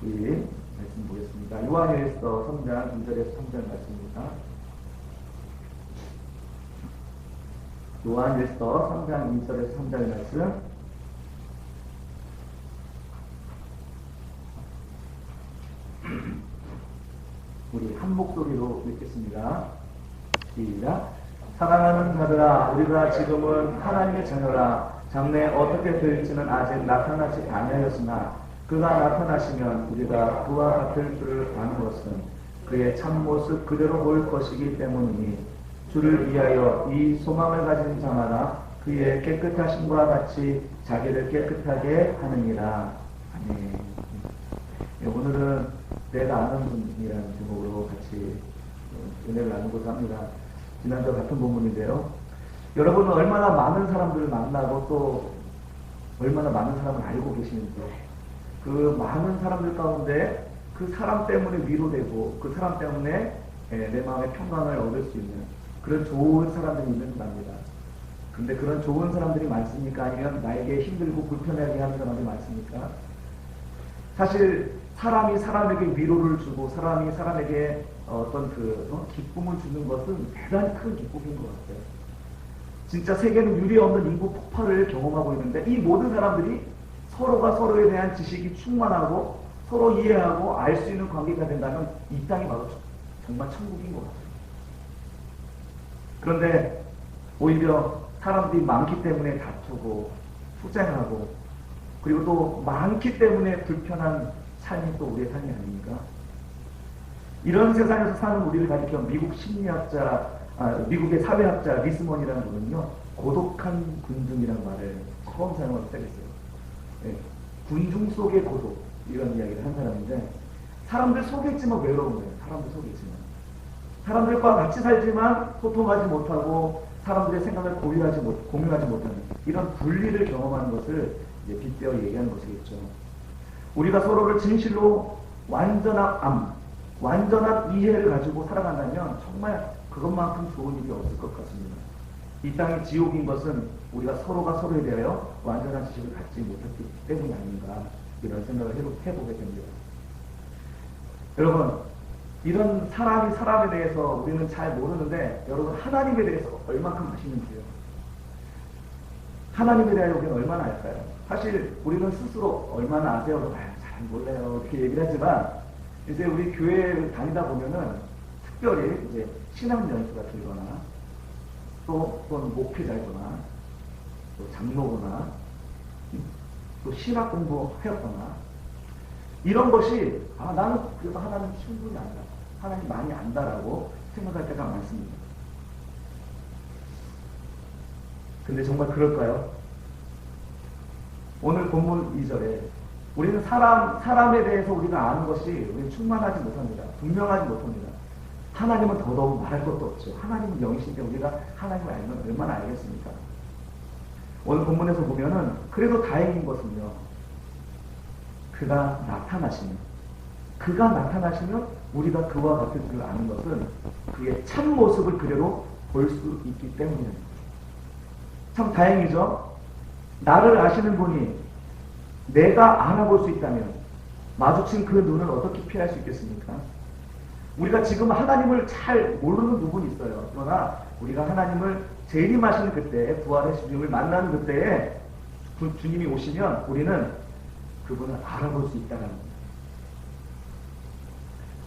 우리 말씀 보겠습니다. 요한일서 3장 2절에서 3절 말씀입니다. 요한일서 3장 2절에서 3절 말씀. 우리 한 목소리로 읽겠습니다. 시작. 사랑하는 자들아, 우리가 지금은 하나님의 자녀라. 장래에 어떻게 될지는 아직 나타나지 아니하였으나 그가 나타나시면 우리가 그와 같을 줄을 아는 것은 그의 참모습 그대로 볼 것이기 때문이니 주를 위하여 이 소망을 가진 자마다 그의 깨끗하심과 같이 자기를 깨끗하게 하느니라. 아멘. 오늘은 내가 아는 분이라는 제목으로 같이 은혜를 나누고자 합니다. 지난주와 같은 본문인데요. 여러분은 얼마나 많은 사람들을 만나고 또 얼마나 많은 사람을 알고 계시는지, 그 많은 사람들 가운데 그 사람 때문에 위로되고 그 사람 때문에 내 마음의 평강을 얻을 수 있는 그런 좋은 사람들이 있는 줄 압니다. 근데 그런 좋은 사람들이 많습니까? 아니면 나에게 힘들고 불편하게 하는 사람들이 많습니까? 사실 사람이 사람에게 위로를 주고 사람이 사람에게 어떤 기쁨을 주는 것은 대단히 큰 기쁨인 것 같아요. 진짜 세계는 유례 없는 인구 폭발을 경험하고 있는데 이 모든 사람들이 서로가 서로에 대한 지식이 충만하고 서로 이해하고 알 수 있는 관계가 된다면 이 땅이 바로 정말 천국인 것 같아요. 그런데 오히려 사람들이 많기 때문에 다투고 투쟁하고 그리고 또 많기 때문에 불편한 삶이 또 우리의 삶이 아닙니까? 이런 세상에서 사는 우리를 가리켜 미국 심리학자, 미국의 사회학자 리스먼이라는 분은요, 고독한 군중이라는 말을 처음 사용하기 시작했어요. 네, 군중 속의 고독, 이런 이야기를 한 사람인데, 사람들 속에 있지만 외로운 거예요. 사람들 속에 있지만. 사람들과 같이 살지만 소통하지 못하고 사람들의 생각을 공유하지 못하는 이런 분리를 경험하는 것을 이제 빗대어 얘기하는 것이겠죠. 우리가 서로를 진실로 완전한 이해를 가지고 살아간다면 정말 그것만큼 좋은 일이 없을 것 같습니다. 이 땅이 지옥인 것은 우리가 서로가 서로에 대하여 완전한 지식을 갖지 못했기 때문이 아닌가, 이런 생각을 해보게 됩니다. 여러분, 이런 사람이 사람에 대해서 우리는 잘 모르는데 여러분, 하나님에 대해서 얼만큼 아시는지요? 하나님에 대하여 우리는 얼마나 알까요? 사실 우리는 스스로 얼마나 아세요? 잘 몰라요, 이렇게 얘기를 하지만 이제 우리 교회를 다니다 보면은 특별히 이제 신학연수가 들거나 또는 목회자이거나 또 장로거나 또 신학 공부하였거나 이런 것이 나는 그래도 하나님 충분히 안다, 하나님 많이 안다라고 생각할 때가 많습니다. 근데 정말 그럴까요? 오늘 본문 2절에 우리는 사람에 대해서 우리가 아는 것이 우리는 충만하지 못합니다. 분명하지 못합니다. 하나님은 더더욱 말할 것도 없죠. 하나님은 영이신데 우리가 하나님을 알면 얼마나 알겠습니까? 오늘 본문에서 보면은 그래도 다행인 것은요, 그가 나타나시면 우리가 그와 같을 줄 아는 것은 그의 참모습을 그대로 볼 수 있기 때문입니다. 참 다행이죠. 나를 아시는 분이 내가 알아볼 수 있다면 마주친 그 눈을 어떻게 피할 수 있겠습니까? 우리가 지금 하나님을 잘 모르는 부분이 있어요. 그러나 우리가 하나님을 재림하시는 그때, 부활의 주님을 만나는 그때에 주님이 오시면 우리는 그분을 알아볼 수 있다는 겁니다.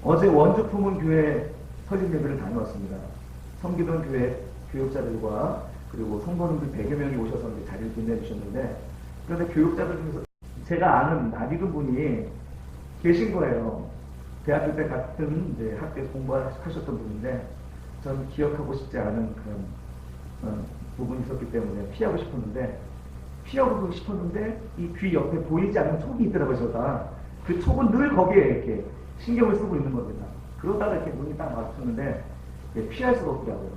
어제 원주 품은교회 설립 예배를 다녀왔습니다. 섬기던 교회 교육자들과 그리고 성도님들 100여 명이 오셔서 이제 자리를 빛내주셨는데, 그런데 교육자들 중에서 제가 아는 낯익은 분이 계신 거예요. 대학교 때 같은 이제 학교에서 공부하셨던 분인데, 저는 기억하고 싶지 않은 그런 부분이 있었기 때문에 피하고 싶었는데 이 귀 옆에 보이지 않는 촉이 있더라고요. 저가 그 촉은 늘 거기에 이렇게 신경을 쓰고 있는 겁니다. 그러다가 이렇게 눈이 딱 마주쳤는데 피할 수가 없더라고요.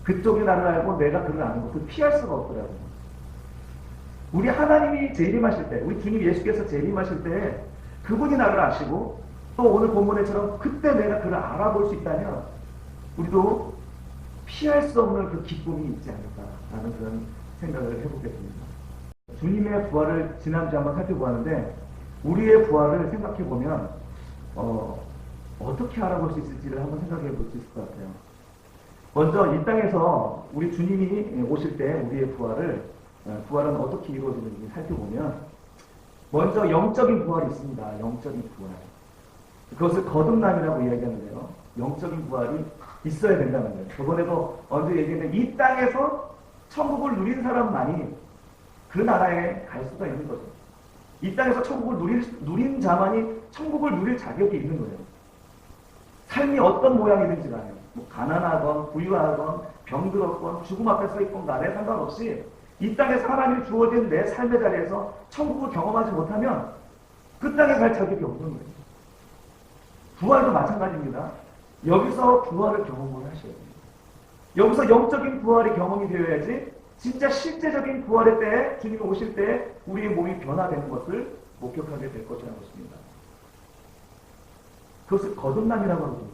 그쪽이 나를 알고 내가 그를 아는 것을 피할 수가 없더라고요. 우리 하나님이 재림하실 때, 우리 주님 예수께서 재림하실 때 그분이 나를 아시고 또 오늘 본문에처럼 그때 내가 그를 알아볼 수 있다면 우리도 피할 수 없는 그 기쁨이 있지 않을까라는 그런 생각을 해보게 됩니다. 주님의 부활을 지난주에 한번 살펴보았는데 우리의 부활을 생각해 보면 어떻게 알아볼 수 있을지를 한번 생각해 볼 수 있을 것 같아요. 먼저 이 땅에서 우리 주님이 오실 때 우리의 부활은 어떻게 이루어지는지 살펴보면 먼저 영적인 부활이 있습니다. 영적인 부활. 그것을 거듭남이라고 이야기하는데요. 영적인 부활이 있어야 된다는 거예요. 저번에도 언제 얘기했는데 이 땅에서 천국을 누린 사람만이 그 나라에 갈 수가 있는 거죠. 이 땅에서 천국을 누린 자만이 천국을 누릴 자격이 있는 거예요. 삶이 어떤 모양이든지 간에 뭐 가난하건 부유하건 병들었건 죽음 앞에 서 있건 간에 상관없이 이 땅에서 하나님이 주어진 내 삶의 자리에서 천국을 경험하지 못하면 그 땅에 갈 자격이 없는 거예요. 부활도 마찬가지입니다. 여기서 부활을 경험을 하셔야 돼요. 여기서 영적인 부활이 경험이 되어야지 진짜 실제적인 부활의 때에 주님이 오실 때 우리의 몸이 변화되는 것을 목격하게 될 것이라는 것입니다. 그것을 거듭남이라고 합니다.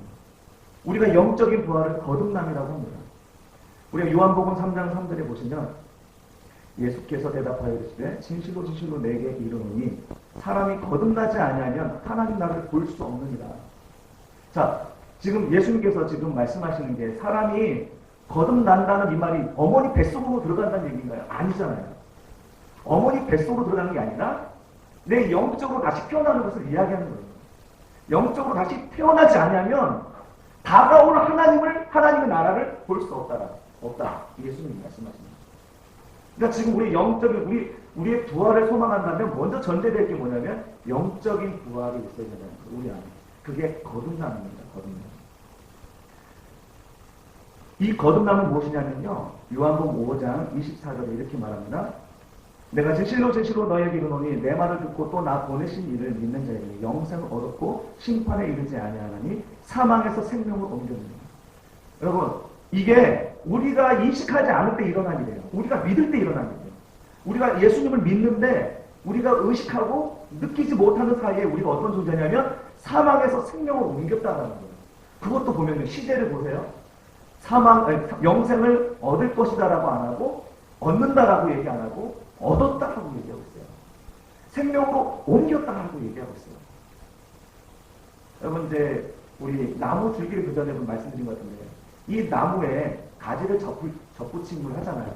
우리가 영적인 부활을 거듭남이라고 합니다. 우리가 요한복음 3장 3절에 보시면 예수께서 대답하여 이르시되 진실로 진실로 내게 이르노니 사람이 거듭나지 아니하면 하나님 나라를 볼 수 없느니라. 자, 지금 예수님께서 지금 말씀하시는 게 사람이 거듭난다는 이 말이 어머니 뱃속으로 들어간다는 얘기인가요? 아니잖아요. 어머니 뱃속으로 들어가는 게 아니라 내 영적으로 다시 태어나는 것을 이야기하는 거예요. 영적으로 다시 태어나지 않으면 다가올 하나님의 나라를 볼 수 없다. 예수님이 말씀하십니다. 그러니까 지금 우리 영적인 우리의 부활을 소망한다면 먼저 전제될 게 뭐냐면 영적인 부활이 있어야 된다는 거예요. 우리 안에. 그게 거듭남입니다. 거듭남. 이 거듭남은 무엇이냐면요. 요한복음 5장 24절에 이렇게 말합니다. 내가 진실로 진실로 너에게 이르노니 내 말을 듣고 또 나 보내신 이를 믿는 자에게 영생을 얻었고 심판에 이르지 아니하나니 사망에서 생명을 옮겨줍니다. 여러분, 이게 우리가 인식하지 않을 때 일어난 일이에요. 우리가 믿을 때 일어난 일이에요. 우리가 예수님을 믿는데 우리가 의식하고 느끼지 못하는 사이에 우리가 어떤 존재냐면 사망에서 생명을 옮겼다는 거예요. 그것도 보면 시제를 보세요. 영생을 얻을 것이다라고 안 하고 얻는다라고 얘기 안 하고 얻었다라고 얘기하고 있어요. 생명으로 옮겼다라고 얘기하고 있어요. 여러분 이제 우리 나무 줄기를 그 전에도 말씀드린 것 같은데 이 나무에 가지를 접붙임을 하잖아요.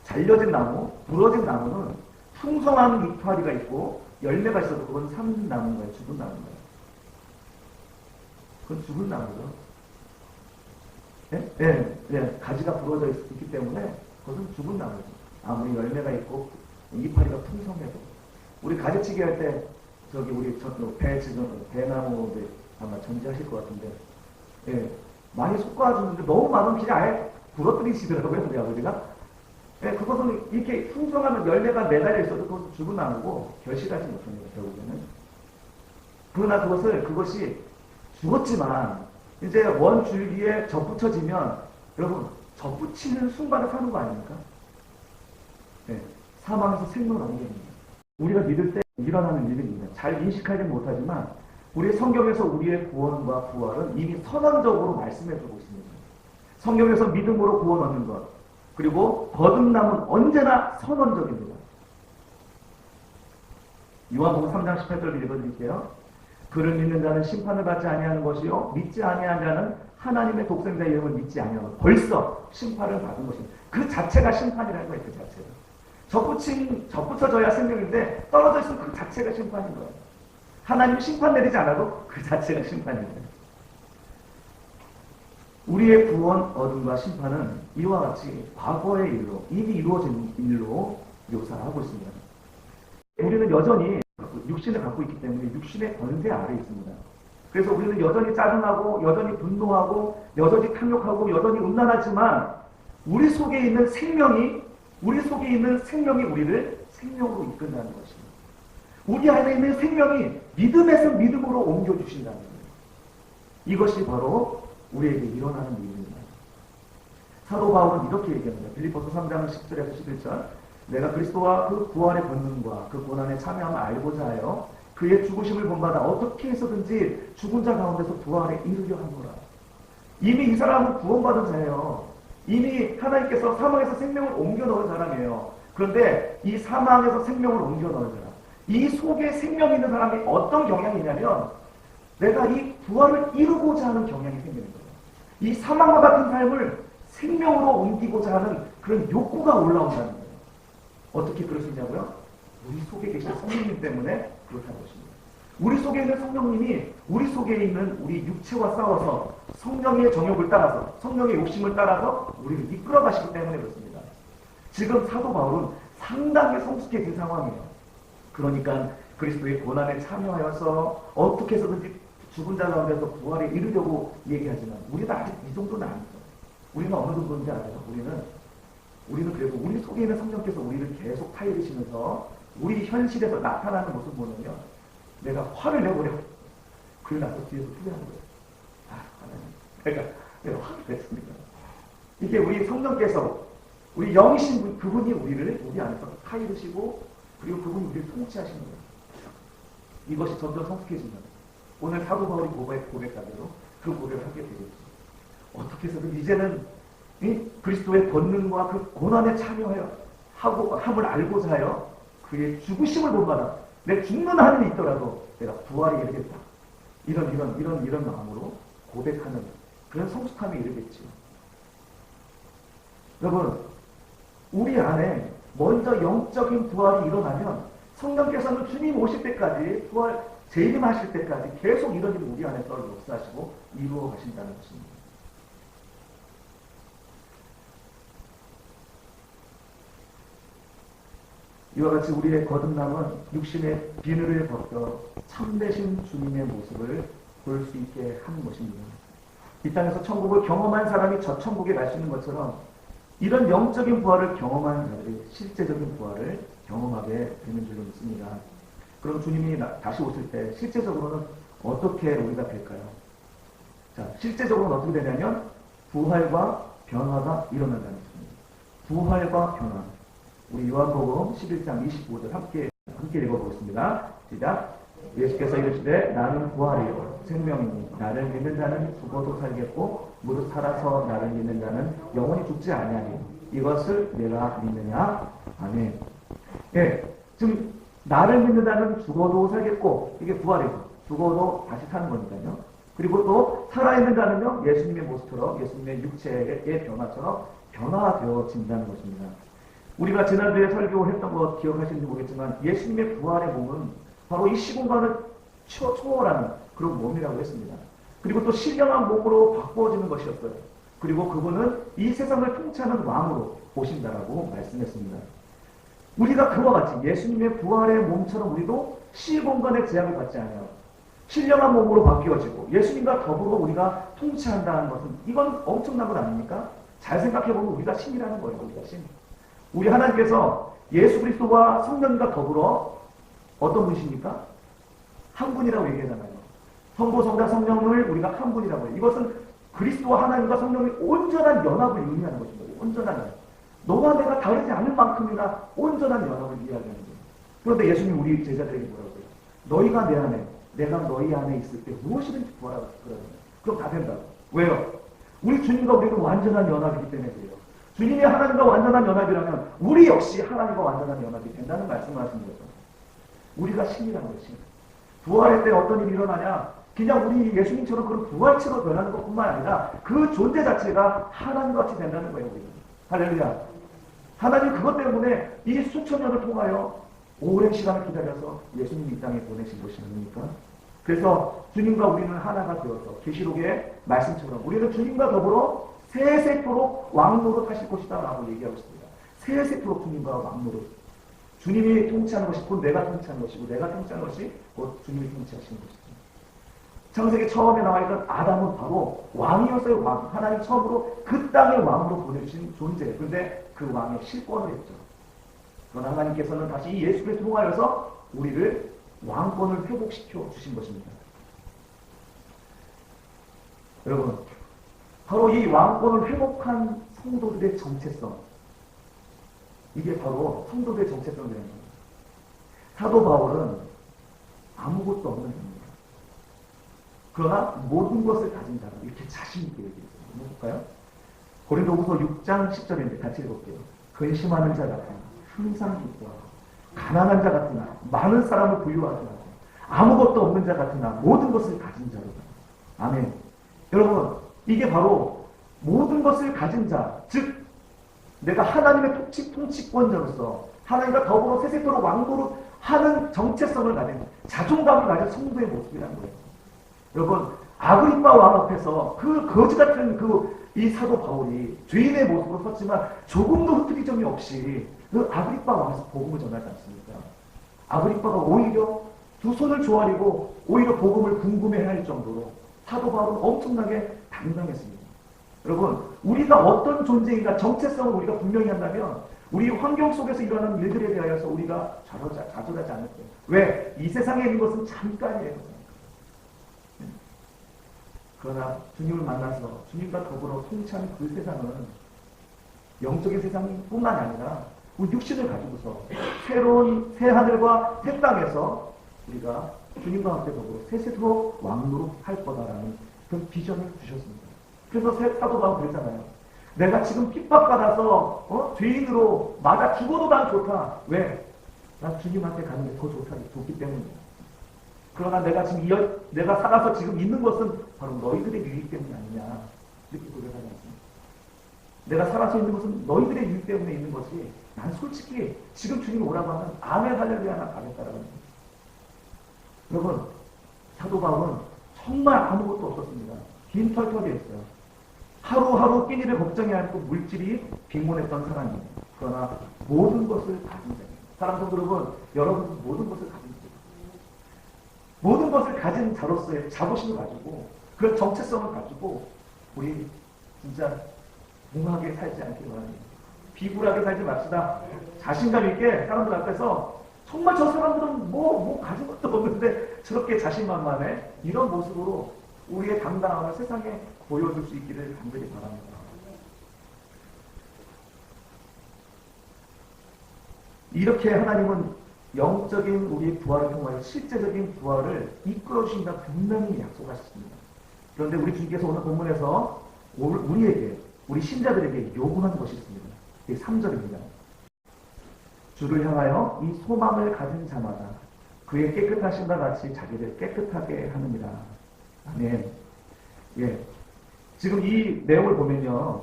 잘려진 나무, 부러진 나무는 풍성한 이파리가 있고 열매가 있어도 그건 산 나무인가요? 죽은 나무인가요? 그건 죽은 나무죠. 가지가 부러져 있기 때문에 그것은 죽은 나무죠. 아무리 열매가 있고 이파리가 풍성해도 우리 가지치기 할 때 저기 우리 배나무 아마 전지하실 것 같은데 많이 솎아주는데 너무 많으면 그냥 아예 부러뜨리시더라고요 우리 아버지가. 그것은 이렇게 풍성한 열매가 매달려 있어도 그것은 죽은 나무고 결실하지 못합니다 결국에는. 그러나 그것이 죽었지만 이제 원 줄기에 접붙여지면 여러분 접붙이는 순간에 사는 거 아닙니까? 사망에서 생명을 얻는 겁니다. 우리가 믿을 때 일어나는 일입니다. 잘 인식하지 못하지만 우리 성경에서 우리의 구원과 부활은 이미 선언적으로 말씀해주고 있습니다. 성경에서 믿음으로 구원 얻는 것 그리고 거듭남은 언제나 선언적입니다. 요한복음 3장 18절 읽어드릴게요. 그를 믿는 자는 심판을 받지 아니하는 것이요 믿지 아니하는 자는 하나님의 독생자의 이름을 믿지 아니하는 것. 벌써 심판을 받은 것입니다. 그 자체가 심판이라는 거예요. 그 자체가. 접붙여져야 생명인데 떨어져 있으면 그 자체가 심판인 거예요. 하나님이 심판 내리지 않아도 그 자체가 심판입니다. 우리의 구원, 어둠과 심판은 이와 같이 과거의 일로 이미 이루어진 일로 묘사하고 있습니다. 우리는 여전히 육신을 갖고 있기 때문에 육신의 권세 아래에 있습니다. 그래서 우리는 여전히 짜증나고 여전히 분노하고 여전히 탐욕하고 여전히 음란하지만 우리 속에 있는 생명이 우리를 생명으로 이끈다는 것입니다. 우리 안에 있는 생명이 믿음에서 믿음으로 옮겨주신다는 거예요. 이것이 바로 우리에게 일어나는 일입니다. 사도 바울은 이렇게 얘기합니다. 빌립보서 3장 10절에서 11절 내가 그리스도와 그 구원의 권능과 그 고난에 참여함을 알고자 하여 그의 죽으심을 본받아 어떻게 해서든지 죽은 자 가운데서 부활에 이르려 하노라. 이미 이 사람은 구원받은 자예요. 이미 하나님께서 사망에서 생명을 옮겨 넣은 사람이에요. 그런데 이 사망에서 생명을 옮겨 넣은 사람, 이 속에 생명이 있는 사람이 어떤 경향이 있냐면 내가 이 부활을 이루고자 하는 경향이 생기는 거예요. 이 사망과 같은 삶을 생명으로 옮기고자 하는 그런 욕구가 올라온다는 거예요. 어떻게 그럴 수 있냐고요? 우리 속에 계신 성령님 때문에 그렇다는 것입니다. 우리 속에 있는 성령님이 우리 속에 있는 우리 육체와 싸워서 성령의 정욕을 따라서 성령의 욕심을 따라서 우리를 이끌어 가시기 때문에 그렇습니다. 지금 사도 바울은 상당히 성숙해진 상황이에요. 그러니까 그리스도의 고난에 참여하여서 어떻게 해서든지 죽은 자 가운데서 부활에 이르려고 얘기하지만 우리는 아직 이 정도는 아니죠. 우리는 어느 정도인지 아세요? 우리는 그래도 우리 속에 있는 성령께서 우리를 계속 타이르시면서 우리 현실에서 나타나는 모습 보면요. 내가 화를 내버려. 그러나서 뒤에서 후회하는 거예요. 하나님. 그러니까 내가 화를 냈습니다. 이게 우리 성령께서 우리 영이신 그분이 우리 안에서 타이르시고 그리고 그분이 우리를 통치하시는 거예요. 이것이 점점 성숙해진다. 오늘 사도 바울이 고백하대로 그 고백을 하게 되겠죠. 어떻게 해서든 이제는 이 그리스도의 권능과 그 고난에 참여하여 함을 알고자 하여 그의 죽으심을 본받아 내 죽는 한이 있더라도 내가 부활에 이르겠다. 이런 마음으로 고백하는 그런 성숙함에 이르겠지요. 여러분, 우리 안에 먼저 영적인 부활이 일어나면 성령께서는 주님 오실 때까지 부활 재림하실 때까지 계속 이런 일을 우리 안에서 역사하시고 이루어 가신다는 것입니다. 이와 같이 우리의 거듭남은 육신의 비늘을 벗겨 참되신 주님의 모습을 볼 수 있게 하는 것입니다. 이 땅에서 천국을 경험한 사람이 저 천국에 갈 수 있는 것처럼 이런 영적인 부활을 경험한 자들이 실제적인 부활을 경험하게 되는 줄로 믿습니다. 그럼 주님이 다시 오실 때 실제적으로는 어떻게 우리가 될까요? 자, 실제적으로는 어떻게 되냐면 부활과 변화가 일어난다는 것입니다. 부활과 변화. 우리 요한복음 11장 25절 함께 읽어보겠습니다. 시작. 예수께서 이르시되 나는 부활이요 생명이니 나를 믿는 자는 죽어도 살겠고 무릇 살아서 나를 믿는 자는 영원히 죽지 아니하니 이것을 내가 믿느냐? 아멘. 예, 지금 나를 믿는 자는 죽어도 살겠고 이게 부활이고 죽어도 다시 사는 거니까요. 그리고 또 살아있는 자는요 예수님의 모습처럼 예수님의 육체의 변화처럼 변화되어진다는 것입니다. 우리가 지난주에 설교했던 거 기억하시는지 모르겠지만 예수님의 부활의 몸은 바로 이 시공간을 초월하는 그런 몸이라고 했습니다. 그리고 또 신령한 몸으로 바꿔지는 것이었어요. 그리고 그분은 이 세상을 통치하는 왕으로 오신다라고 말씀했습니다. 우리가 그와 같이 예수님의 부활의 몸처럼 우리도 시공간의 제약을 받지 않아요. 신령한 몸으로 바뀌어지고 예수님과 더불어 우리가 통치한다는 것은 이건 엄청난 것 아닙니까? 잘 생각해보면 우리가 신이라는 거예요. 우리가 신. 우리 하나님께서 예수 그리스도와 성령과 더불어 어떤 분이십니까? 한 분이라고 얘기하잖아요. 성부, 성자, 성령을 우리가 한 분이라고 해요. 이것은 그리스도와 하나님과 성령의 온전한 연합을 의미하는 것입니다. 온전한 연합. 너와 내가 다르지 않을 만큼이나 온전한 연합을 이야기하는 거예요. 그런데 예수님 우리 제자들에게 뭐라고 해요? 너희가 내 안에, 내가 너희 안에 있을 때 무엇이든지 구하라고 그러잖아요. 그럼 다 된다고. 왜요? 우리 주님과 우리는 완전한 연합이기 때문에 그래요. 주님이 하나님과 완전한 연합이라면 우리 역시 하나님과 완전한 연합이 된다는 말씀을 하시는 거죠. 우리가 신이라는 것이. 부활할 때 어떤 일이 일어나냐? 그냥 우리 예수님처럼 그런 부활체로 변하는 것뿐만 아니라 그 존재 자체가 하나님과 같이 된다는 거예요. 우리는. 할렐루야. 하나님 그것 때문에 이 수천 년을 통하여 오랜 시간을 기다려서 예수님이 이 땅에 보내신 것이 아닙니까? 그래서 주님과 우리는 하나가 되어서 계시록의 말씀처럼 우리는 주님과 더불어 세세토록 왕노릇 하실 것이다 라고 얘기하고 있습니다. 세세토록 주님과 왕노릇. 주님이 통치하는 것이 곧 내가 통치하는 것이고 내가 통치하는 것이 곧 주님이 통치하시는 것이죠. 창세기 처음에 나와있던 아담은 바로 왕이었어요. 왕. 하나님 처음으로 그 땅의 왕으로 보내주신 존재. 그런데 그 왕의 실권을 했죠. 그러나 하나님께서는 다시 이 예수 그리스도를 통하여서 우리를 왕권을 회복시켜 주신 것입니다. 여러분, 바로 이 왕권을 회복한 성도들의 정체성, 이게 바로 성도들의 정체성이라는 겁니다. 사도 바울은 아무것도 없는 자입니다. 그러나 모든 것을 가진 자라 이렇게 자신 있게 얘기했어요. 한번 볼까요? 고린도후서 6장 10절인데 같이 읽을게요. 근심하는 자가 항상 기뻐하고 가난한 자 같으나 많은 사람을 부유하게 하고 아무것도 없는 자 같으나 모든 것을 가진 자로다. 아멘. 여러분, 이게 바로 모든 것을 가진 자, 즉 내가 하나님의 통치권자로서 하나님과 더불어 세세토록 왕노릇 하는 정체성을 가진 자존감을 가진 성도의 모습이라는 거예요. 여러분, 아그리빠 왕 앞에서 그 거지 같은 이 사도 바울이 죄인의 모습으로 섰지만 조금도 흩뜨리점이 없이 그 아그리빠 왕에서 복음을 전하지 않습니까? 아그리빠가 오히려 두 손을 조아리고 오히려 복음을 궁금해할 정도로 사도 바울은 엄청나게 당당했습니다. 여러분, 우리가 어떤 존재인가 정체성을 우리가 분명히 한다면 우리 환경 속에서 일어나는 일들에 대하여서 우리가 좌절하지 않을 거예요. 왜? 이 세상에 있는 것은 잠깐이에요. 그러나 주님을 만나서 주님과 더불어 통치하는 그 세상은 영적인 세상뿐만 아니라 우리 육신을 가지고서 새로운 새 하늘과 새 땅에서 우리가 주님과 함께 더불어 세세토록 왕노릇할 거다라는 그런 비전을 주셨습니다. 그래서 사도 바울은 그랬잖아요. 내가 지금 핍박받아서 죄인으로 맞아 죽어도 난 좋다. 왜? 난 주님한테 가는 게 더 좋기 때문이야. 그러나 내가 지금 내가 살아서 지금 있는 것은 바로 너희들의 유익 때문이 아니냐. 이렇게 고백하지 않습니다. 내가 살아서 있는 것은 너희들의 유익 때문에 있는 것이 난 솔직히 지금 주님 오라고 하면 아멘 할렐루야나 가겠다라는 거예요. 여러분, 사도 바울은 정말 아무것도 없었습니다. 빈털털이었어요. 하루하루 끼니를 걱정이 않고 물질이 빈곤했던 사람이에요. 그러나 모든 것을 가진 자예요. 사랑하는 여러분, 여러분은 모든 것을 가진 자예요. 모든 것을 가진 자로서의 자부심을 가지고 그런 정체성을 가지고 우리 진짜 뭉하게 살지 않기를 바랍니다. 비굴하게 살지 맙시다. 자신감 있게 사람들 앞에서 정말 저 사람들은 뭐 가진 것도 없는데 저렇게 자신만만해 이런 모습으로 우리의 당당함을 세상에 보여줄 수 있기를 간절히 바랍니다. 이렇게 하나님은 영적인 우리의 부활을 통하여 실제적인 부활을 이끌어 주신다 분명히 약속하셨습니다. 그런데 우리 주님께서 오늘 본문에서 우리에게, 우리 신자들에게 요구하는 것이 있습니다. 이 3절입니다. 주를 향하여 이 소망을 가진 자마다 그의 깨끗하심과 같이 자기를 깨끗하게 하느니라. 아멘. 예. 지금 이 내용을 보면요.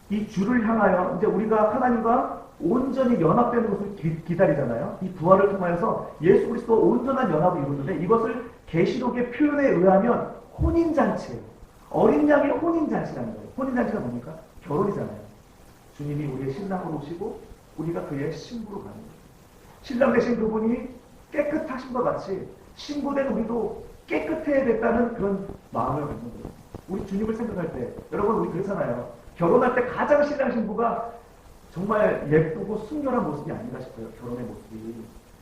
이 주를 향하여 이제 우리가 하나님과 온전히 연합되는 것을 기다리잖아요. 이 부활을 통하여서 예수 그리스도와 온전한 연합을 이루는데 이것을 계시록의 표현에 의하면 혼인잔치예요. 어린 양의 혼인잔치라는 거예요. 혼인잔치가 뭡니까? 결혼이잖아요. 주님이 우리의 신랑으로 오시고 우리가 그의 신부로 가는 거예요. 신랑 되신 그분이 깨끗하신 것 같이 신부된 우리도 깨끗해야 됐다는 그런 마음을 갖는 거예요. 우리 주님을 생각할 때 여러분 우리 그렇잖아요. 결혼할 때 가장 신랑 신부가 정말 예쁘고 순결한 모습이 아닌가 싶어요. 결혼의 모습이.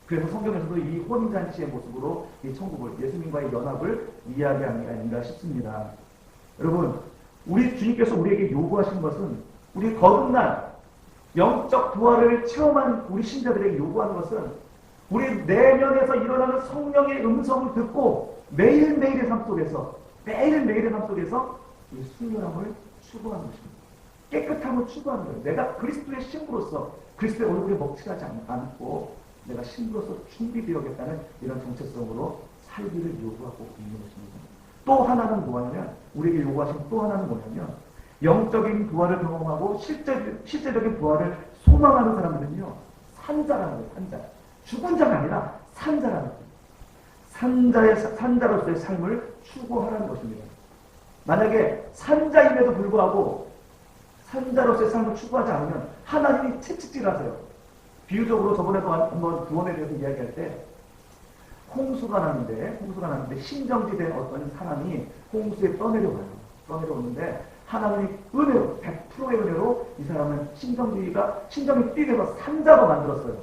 그래서 성경에서도 이 혼인잔치의 모습으로 이 천국을 예수님과의 연합을 이야기하는 게 아닌가 싶습니다. 여러분 우리 주님께서 우리에게 요구하신 것은 우리 거듭난 영적 부활을 체험한 우리 신자들에게 요구하는 것은 우리 내면에서 일어나는 성령의 음성을 듣고 매일매일의 삶 속에서 이 순결함을 추구하는 것입니다. 깨끗함을 추구하는 거예요. 내가 그리스도의 신부로서 그리스도의 얼굴에 먹칠하지 않고 내가 신부로서 준비되어야겠다는 이런 정체성으로 살기를 요구하고 있는 것입니다. 또 하나는 뭐냐면 우리에게 요구하신 또 하나는 뭐냐면 영적인 부활을 경험하고 실제적인 부활을 소망하는 사람들은요. 산자라는 거예요. 산자. 죽은 자가 아니라 산자라는 거예요. 산자로서의 삶을 추구하라는 것입니다. 만약에 산자임에도 불구하고 산자로서의 삶을 추구하지 않으면 하나님이 채찍질하세요. 비유적으로 저번에도 한번 구원에 대해서 이야기할 때 홍수가 났는데 신정지된 어떤 사람이 홍수에 떠내려가요. 떠내려오는데 하나님이 은혜로 100%의 은혜로 이 사람은 신정이 뛰게 해서 산자로 만들었어요.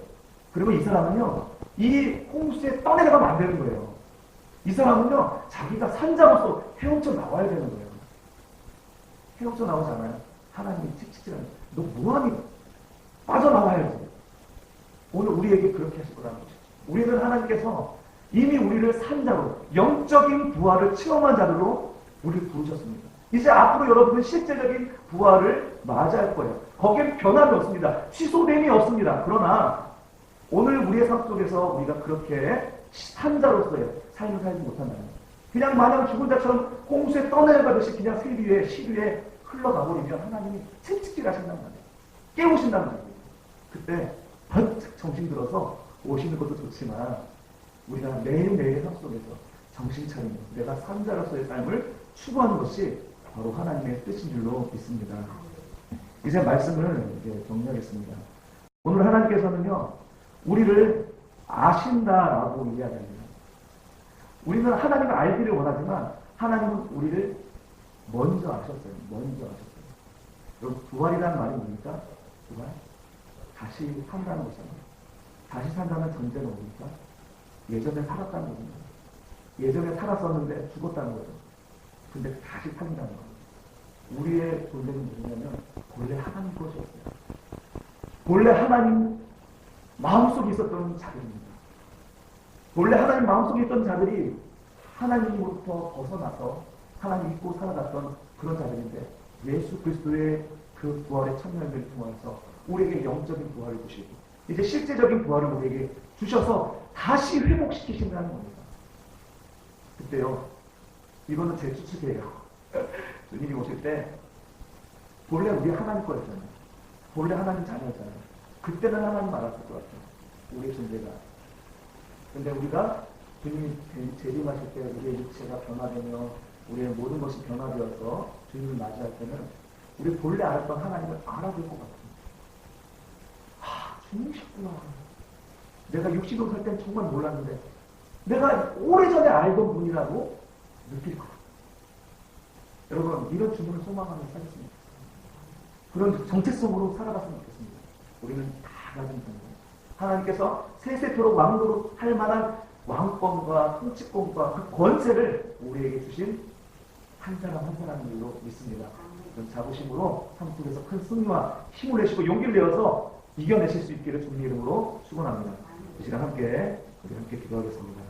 그리고 이 사람은요 이 홍수에 떠내려가면 안 되는 거예요. 이 사람은요 자기가 산자로서 헤엄쳐 나와야 되는 거예요. 헤엄쳐 나오지 않아요. 하나님이 칙칙질하는 너 뭐하니? 빠져나와야지. 오늘 우리에게 그렇게 하실 거라는 것이죠. 우리는 하나님께서 이미 우리를 산자로 영적인 부활을 체험한 자로 우리를 부르셨습니다. 이제 앞으로 여러분은 실제적인 부활을 맞이할 거예요. 거기에 변함이 없습니다. 취소됨이 없습니다. 그러나 오늘 우리의 삶 속에서 우리가 그렇게 산자로서의 삶을 살지 못한다면, 그냥 마냥 죽은 자처럼 홍수에 떠내려가듯이 그냥 세비에 시위에 흘러가버리면 하나님이 채찍질 하신단 말이에요. 깨우신단 말이에요. 그때 번뜩 정신 들어서 오시는 것도 좋지만 우리가 매일매일의 삶 속에서 정신 차리며 내가 산자로서의 삶을 추구하는 것이 바로 하나님의 뜻인 줄로 믿습니다. 이제 말씀을 이제 정리하겠습니다. 오늘 하나님께서는요, 우리를 아신다라고 이야기합니다. 우리는 하나님을 알기를 원하지만 하나님은 우리를 먼저 아셨어요. 먼저 아셨어요. 여러분, 부활이라는 말이 뭡니까? 부활? 다시 산다는 거잖아요. 다시 산다는 전제는 뭡니까? 예전에 살았다는 겁니다. 예전에 살았었는데 죽었다는 거죠. 근데 다시 산다는 거예요. 우리의 본래는 뭐냐면 본래 하나님 것이었어요. 본래 하나님 마음속에 있었던 자들입니다. 본래 하나님 마음속에 있던 자들이 하나님으로부터 벗어나서 하나님 믿고 살아갔던 그런 자들인데, 예수 그리스도의 그 부활의 천년을 통해서 우리에게 영적인 부활을 주시고 이제 실제적인 부활을 우리에게 주셔서 다시 회복시키신다는 겁니다. 그때요, 이거는 제 추측이에요. 주님이 오실 때 본래 우리 하나님 거였잖아요. 본래 하나님 자녀였잖아요. 그때는 하나님 알았을 것 같아요. 우리의 존재가. 근데 우리가 주님이 재림하실 때 우리의 육체가 변화되며 우리의 모든 것이 변화되어서 주님을 맞이할 때는 우리 본래 알았던 하나님을 알아볼 것 같아요. 주님이셨구나. 내가 육신으로 살 땐 정말 몰랐는데 내가 오래전에 알던 분이라고 느낄 것 같아요. 여러분, 이런 주님을 소망하며 살겠습니다. 그런 정체성으로 살아갔으면 좋겠습니다. 우리는 다 가진 분이에요. 하나님께서 세세토록 왕도록 할 만한 왕권과 통치권과 그 권세를 우리에게 주신 한 사람 한 사람인 줄로 믿습니다. 그런 자부심으로 삶 속에서 큰 승리와 힘을 내시고 용기를 내어서 이겨내실 수 있기를 주님의 이름으로 축원합니다. 이 시간 함께 우리 함께 기도하겠습니다.